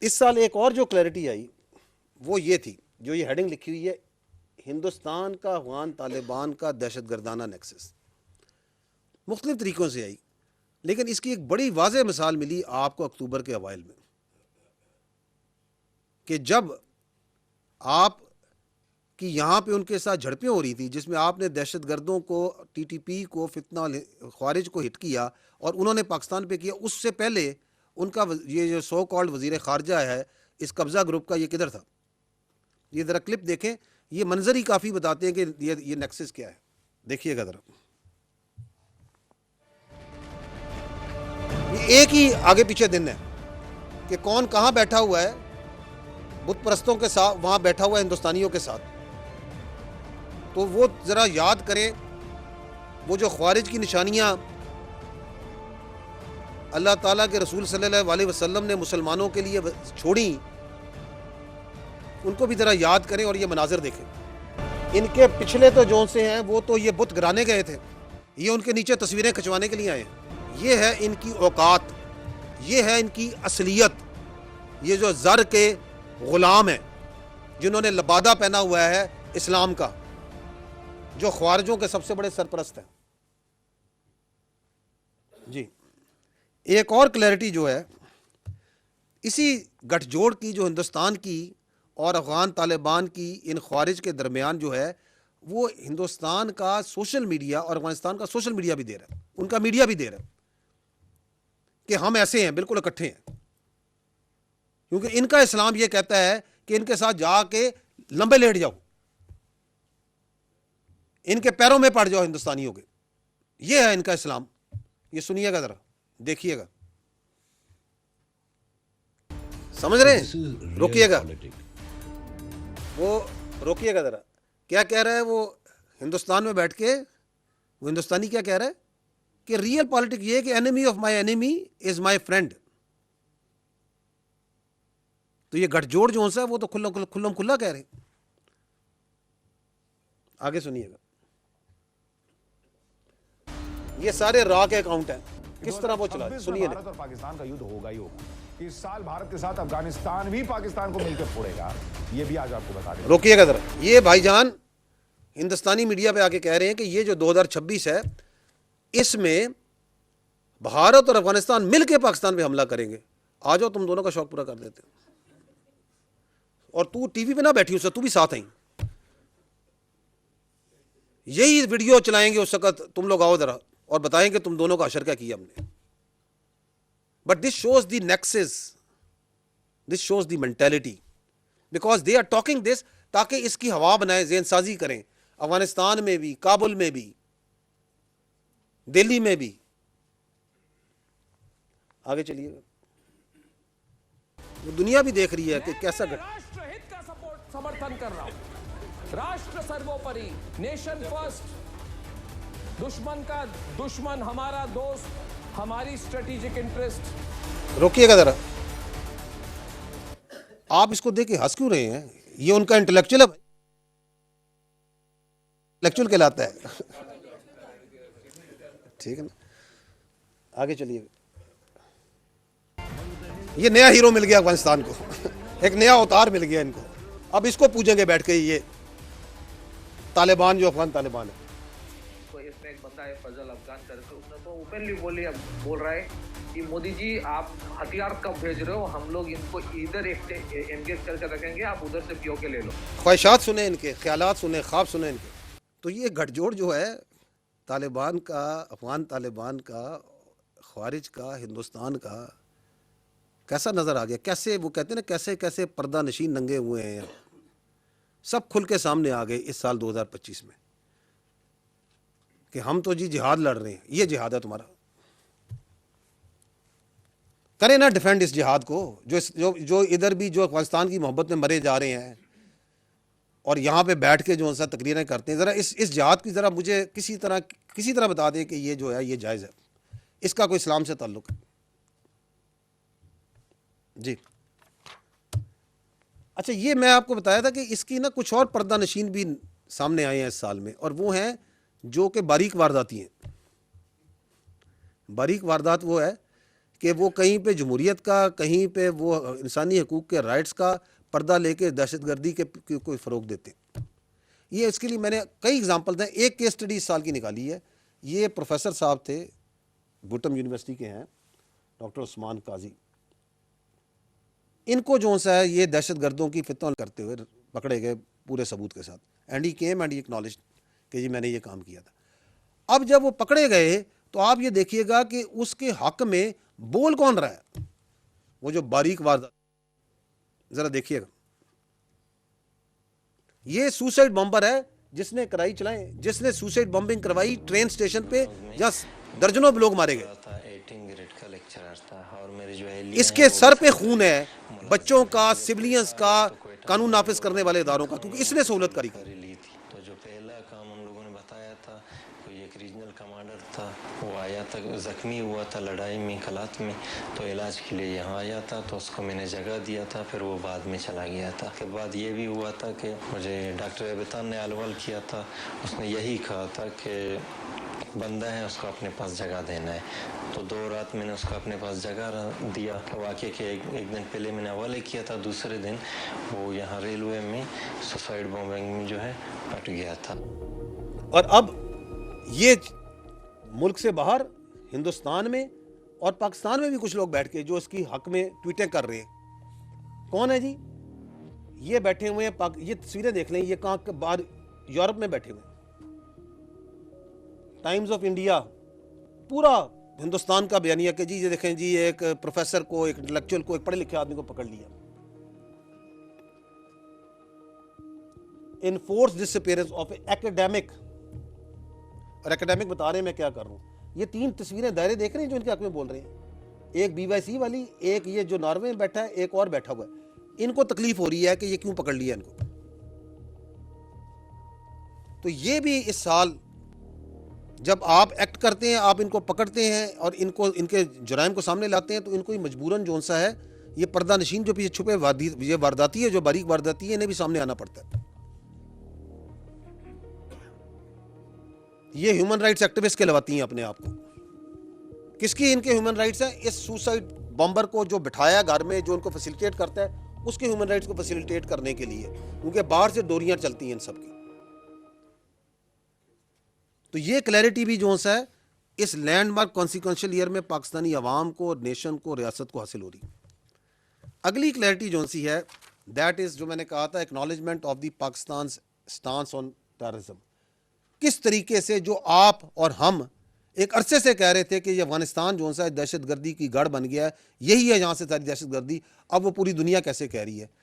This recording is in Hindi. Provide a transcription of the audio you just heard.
इस साल एक और जो क्लैरिटी आई वो ये थी, जो ये हेडिंग लिखी हुई है, हिंदुस्तान का अफगान तालिबान का दहशतगर्दाना नेक्सस। मुख्तलिफ तरीक़ों से आई, लेकिन इसकी एक बड़ी वाज़ेह मिसाल मिली आपको अक्टूबर के अवाइल में, कि जब आप कि यहाँ पे उनके साथ झड़पें हो रही थी, जिसमें आपने दहशतगर्दों को, टीटीपी को, फितना ख्वारिज को हिट किया और उन्होंने पाकिस्तान पे किया। उससे पहले उनका ये जो सो कॉल्ड वज़ीर ख़ारजा है इस कब्ज़ा ग्रुप का, ये किधर था? ये ज़रा क्लिप देखें, ये मंजर ही काफ़ी बताते हैं कि ये नेक्सस क्या है। देखिएगा ज़रा, ये एक ही आगे पीछे दिन है कि कौन कहाँ बैठा हुआ है, बुत परस्तों के साथ वहाँ बैठा हुआ है हिंदुस्तानियों के साथ। तो वो ज़रा याद करें, वो जो ख्वारिज की निशानियाँ अल्लाह ताला के रसूल सल्लल्लाहु अलैहि वसल्लम ने मुसलमानों के लिए छोड़ी, उनको भी ज़रा याद करें और ये मनाजिर देखें। इनके पिछले तो जो से हैं वो तो ये बुत गिराने गए थे, ये उनके नीचे तस्वीरें खिंचवाने के लिए आए हैं। ये है इनकी औकात, ये है इनकी असलियत। ये जो ज़र के ग़ुलाम हैं, जिन्होंने लबादा पहना हुआ है इस्लाम का, जो ख्वारिजों के सबसे बड़े सरपरस्त हैं। जी, एक और क्लैरिटी जो है इसी गठजोड़ की, जो हिंदुस्तान की और अफ़गान तालिबान की इन ख्वारिज के दरमियान जो है, वो हिंदुस्तान का सोशल मीडिया और अफगानिस्तान का सोशल मीडिया भी दे रहा है, उनका मीडिया भी दे रहा है कि हम ऐसे हैं, बिल्कुल इकट्ठे हैं। क्योंकि इनका इस्लाम ये कहता है कि इनके साथ जाके लंबे लेट जाओ, इनके पैरों में पड़ जाओ हिंदुस्तानियों के। ये है इनका इस्लाम। ये सुनिएगा ज़रा, देखिएगा, समझ रहे हैं? रोकिएगा, वो रोकिएगा ज़रा, क्या कह रहा है वो हिंदुस्तान में बैठ के, वो हिंदुस्तानी क्या कह रहा है कि रियल पॉलिटिक्स ये है कि enemy of my enemy is my friend. तो ये गठजोड़ जो है वो तो खुल्लम खुल्ला कह रहे हैं। आगे सुनिएगा, ये सारे रॉ के अकाउंट हैं, किस तरह वो चला, सुनिए। भारत और पाकिस्तान का युद्ध होगा ही होगा। इस साल भारत के साथ अफगानिस्तान भी पाकिस्तान को मिलकर फोड़ेगा, ये भी आज आपको बता दें। रोकिएगा जरा, ये भाईजान हिंदुस्तानी मीडिया पे आके कह रहे हैं कि ये जो 2026 है, इसमें भारत और अफगानिस्तान मिलकर पाकिस्तान पे हमला करेंगे। आ जाओ, तुम दोनों का शौक पूरा कर देते हैं। और तू टीवी पे ना बैठी उससे, तू भी साथ आई, यही वीडियो चलाएंगे उस वक्त, तुम लोग आओ जरा और बताएंगे तुम दोनों का अशर क्या किया हमने। But this shows the nexus, this shows the mentality, because they are talking this, ताकि इसकी हवा बनाए, ज़हन साजी करें, अफगानिस्तान में भी, काबुल में भी, दिल्ली में भी। आगे चलिए, वो दुनिया भी देख रही है कि कैसा राष्ट्रहित का समर्थन कर रहा हूं। राष्ट्र सर्वोपरि, नेशन फर्स्ट, दुश्मन का दुश्मन हमारा दोस्त, हमारी स्ट्रेटेजिक इंटरेस्ट। रोकिएगा जरा, आप इसको देख के हंस क्यों रहे हैं? ये उनका इंटेलेक्चुअल है, इंटेलेक्चुअल कहलाता है। ठीक है ना, आगे चलिए। ये नया हीरो मिल गया अफगानिस्तान को, एक नया अवतार मिल गया इनको। अब इसको पूछेंगे बैठ के, ये तालिबान जो अफगान तालिबान है। तो इसमें एक बंदा है फजल अफगान करके, उसने तो ओपनली बोल रहा है कि मोदी जी आप हथियार कब भेज रहे हो, हम लोग इनको इधर एंगेज करके रखेंगे, आप उधर से पीओके ले लो। ख्वाहिशात सुने इनके, ख्यालात सुने, ख्वाब सुने इनके। तो ये गठजोड़ जो है तालिबान का, अफगान तालिबान का, ख्वारिज का, हिंदुस्तान का, कैसा नज़र आ गया? कैसे वो कहते हैं ना, कैसे कैसे पर्दा नशीन नंगे हुए हैं, सब खुल के सामने आ गए इस साल 2025 में कि हम तो जी जिहाद लड़ रहे हैं। ये जिहाद है तुम्हारा, करें ना डिफेंड इस जिहाद को। जो इधर भी जो अफगानिस्तान की मोहब्बत में मरे जा रहे हैं और यहाँ पे बैठ के जो सा तकरीरें करते हैं, ज़रा इस जिहाद की ज़रा मुझे किसी तरह बता दें कि ये जो है ये जायज़ है, इसका कोई इस्लाम से ताल्लुक़ है? जी अच्छा, ये मैं आपको बताया था कि इसकी ना कुछ और पर्दा नशीन भी सामने आए हैं इस साल में, और वो हैं जो कि बारीक वारदाती हैं। बारीक वारदात वो है कि वो कहीं पे जमहूरियत का, कहीं पे वो इंसानी हकूक़ के राइट्स का पर्दा लेके दहशतगर्दी के कोई फ़रोग देते हैं। ये इसके लिए मैंने कई एग्जांपल दें। एक केस स्टडी इस साल की निकाली है। ये प्रोफेसर साहब थे, भुट्टम यूनिवर्सिटी के हैं, डॉक्टर उस्मान काजी। इनको जो सा है ये दहशतगर्दों की फितना करते हुए पकड़े गए पूरे सबूत के साथ, and he came and he acknowledge कि जी मैंने ये काम किया था। अब जब वो पकड़े गए तो आप ये देखिएगा कि उसके हक में बोल कौन रहा है, वो जो बारीक वारदात, जरा देखिएगा। ये सुसाइड बॉम्बर है जिसने कराई चलाए, जिसने सुसाइड बॉम्बिंग करवाई ट्रेन स्टेशन पे जहां दर्जनों लोग मारे गए। इसके सर पे खून है बच्चों का, सिविलियंस का, कानून नाफिज करने वाले इदारों का, क्योंकि इसने सहूलत करी थी। तो जो पहला काम उन लोगों ने बताया था, कोई एक रीजनल कमांडर था, वो आया था, जख्मी हुआ था लड़ाई में कलात में, तो इलाज के लिए यहाँ आया था, तो उसको मैंने जगह दिया था, फिर वो बाद में चला गया था। के बाद ये भी हुआ था कि मुझे डॉक्टर एबतान ने अलवल किया था, उसने यही कहा था कि बंदा है उसको अपने पास जगह देना है। तो 2 रात मैंने उसको अपने पास जगह दिया। वाकई के एक दिन पहले मैंने हवाले किया था, दूसरे दिन वो यहाँ रेलवे में सुसाइड बॉम्बिंग में जो है फट गया था। और अब ये मुल्क से बाहर हिंदुस्तान में और पाकिस्तान में भी कुछ लोग बैठ के जो इसकी हक में ट्वीटें कर रहे हैं। कौन है जी? ये बैठे हुए हैं, ये तस्वीरें देख लें, ये कहाँ के बाहर यूरोप में बैठे हुए हैं। टाइम्स ऑफ इंडिया पूरा हिंदुस्तान का बयानिया कि जी ये देखें जी, एक प्रोफेसर को, एक इंटेलेक्चुअल को, एक पढ़े लिखे आदमी को पकड़ लिया। इनफोर्स डिसअपीयरेंस ऑफ एकेडमिक, और एकेडमिक बता रहे हैं मैं क्या कर रहा हूं। ये 3 तस्वीरें दायरे देख रहे हैं जो इनके हक में बोल रहे हैं। एक BYC वाली, एक ये जो नॉर्वे में बैठा है, एक और बैठा हुआ है। इनको तकलीफ हो रही है कि ये क्यों पकड़ लिया इनको। तो ये भी इस साल जब आप एक्ट करते हैं, आप इनको पकड़ते हैं और इनको इनके जुराइम को सामने लाते हैं, तो इनको ही मजबूरन जो सा है ये पर्दा नशीन जो पीछे छुपे ये वारदाती है, जो बारीक वारदाती है, इन्हें भी सामने आना पड़ता है। ये ह्यूमन राइट्स एक्टिविस्ट कहलाती हैं अपने आप को। किसकी इनके ह्यूमन राइट्स हैं? इस सुसाइड बॉम्बर को जो बिठाया घर में, जो उनको फैसिलिटेट करता है, उसके ह्यूमन राइट्स को फैसिलिटेट करने के लिए, क्योंकि बाहर से डोरियां चलती हैं इन सब की। तो ये क्लैरिटी भी जो है इस लैंडमार्क कॉन्सिक्वेंशियल ईयर में पाकिस्तानी अवाम को, नेशन को, रियासत को हासिल हो रही। अगली क्लैरिटी जो सी है, दैट इज जो मैंने कहा था, acknowledgement of the Pakistan stance on terrorism. किस तरीके से जो आप और हम एक अरसे से कह रहे थे कि ये अफगानिस्तान जो सा दहशतगर्दी की गढ़ बन गया है, यही है यहाँ से सारी दहशतगर्दी, अब वो पूरी दुनिया कैसे कह रही है।